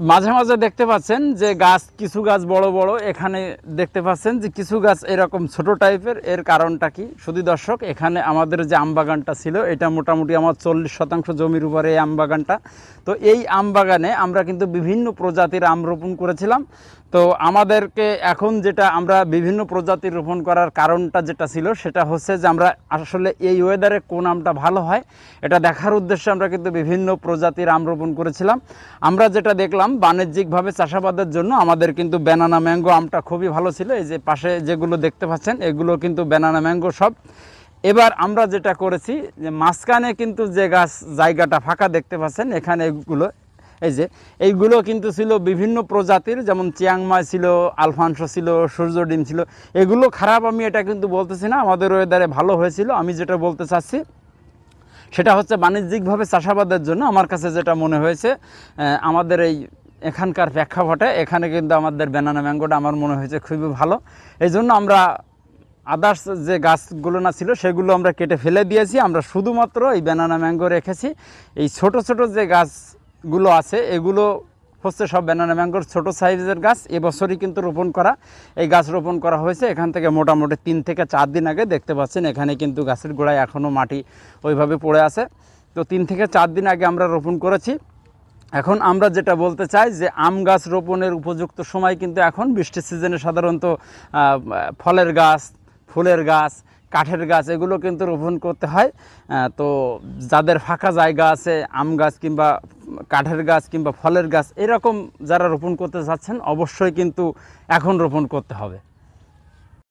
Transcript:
মাঝে মাঝে দেখতে পাচ্ছেন যে গাছ, কিছু গাছ বড় বড়, এখানে দেখতে পাচ্ছেন যে কিছু গাছ এরকম ছোট টাইপের। এর কারণটা কি? শুধু দর্শক, এখানে আমাদের যে আম বাগানটা ছিল, এটা মোটামুটি আমার 40% জমির উপরে এই আম বাগানটা। তো এই আম বাগানে আমরা কিন্তু বিভিন্ন প্রজাতির আম রোপণ করেছিলাম। তো আমাদেরকে এখন যেটা আমরা বিভিন্ন প্রজাতির রোপণ করার কারণটা যেটা ছিল, সেটা হচ্ছে যে আমরা আসলে এই ওয়েদারে কোন আমটা ভালো হয় এটা দেখার উদ্দেশ্যে আমরা কিন্তু বিভিন্ন প্রজাতির আম রোপণ করেছিলাম। আমরা যেটা দেখলাম, বাণিজ্যিকভাবে চাষাবাদের জন্য আমাদের কিন্তু ব্যানানা ম্যাঙ্গো আমটা খুবই ভালো ছিল। এই যে পাশে যেগুলো দেখতে পাচ্ছেন, এগুলো কিন্তু ব্যানানা ম্যাঙ্গো সব। এবার আমরা যেটা করেছি, যে মাঝখানে কিন্তু যে গাছ জায়গাটা ফাঁকা দেখতে পাচ্ছেন, এখানে এগুলো, এই যে এইগুলো কিন্তু ছিল বিভিন্ন প্রজাতির, যেমন চিয়াংমাই ছিল, আলফানসো ছিল, সূর্য ডিম ছিল। এগুলো খারাপ আমি এটা কিন্তু বলতেছি না, আমাদের ওয়েদারে ভালো হয়েছিল। আমি যেটা বলতে চাচ্ছি সেটা হচ্ছে বাণিজ্যিকভাবে চাষাবাদের জন্য আমার কাছে যেটা মনে হয়েছে, আমাদের এই এখানকার প্রেক্ষাপটে এখানে কিন্তু আমাদের ব্যানানা ম্যাঙ্গোটা আমার মনে হয়েছে খুবই ভালো। এই জন্য আমরা আদার্স যে গাছগুলো না ছিল সেগুলো আমরা কেটে ফেলে দিয়েছি। আমরা শুধুমাত্র এই ব্যানানা ম্যাঙ্গো রেখেছি। এই ছোট ছোট যে গাছগুলো আছে এগুলো হচ্ছে সব ব্যানানা ম্যাঙ্গোর ছোটো সাইজের গাছ। এবছরই কিন্তু রোপণ করা, এই গাছ রোপণ করা হয়েছে এখান থেকে মোটামুটি 3 থেকে 4 দিন আগে। দেখতে পাচ্ছেন এখানে কিন্তু গাছের গোড়ায় এখনও মাটি ওইভাবে পড়ে আছে। তো 3 থেকে 4 দিন আগে আমরা রোপণ করেছি। এখন আমরা যেটা বলতে চাই যে আম গাছ রোপণের উপযুক্ত সময় কিন্তু এখন বৃষ্টির সিজনে সাধারণত ফলের গাছ, ফুলের গাছ, কাঠের গাছ এগুলো কিন্তু রোপণ করতে হয়। তো যাদের ফাঁকা জায়গা আছে, আম গাছ কিংবা কাঠের গাছ কিংবা ফলের গাছ এরকম যারা রোপণ করতে চাচ্ছেন, অবশ্যই কিন্তু এখন রোপণ করতে হবে।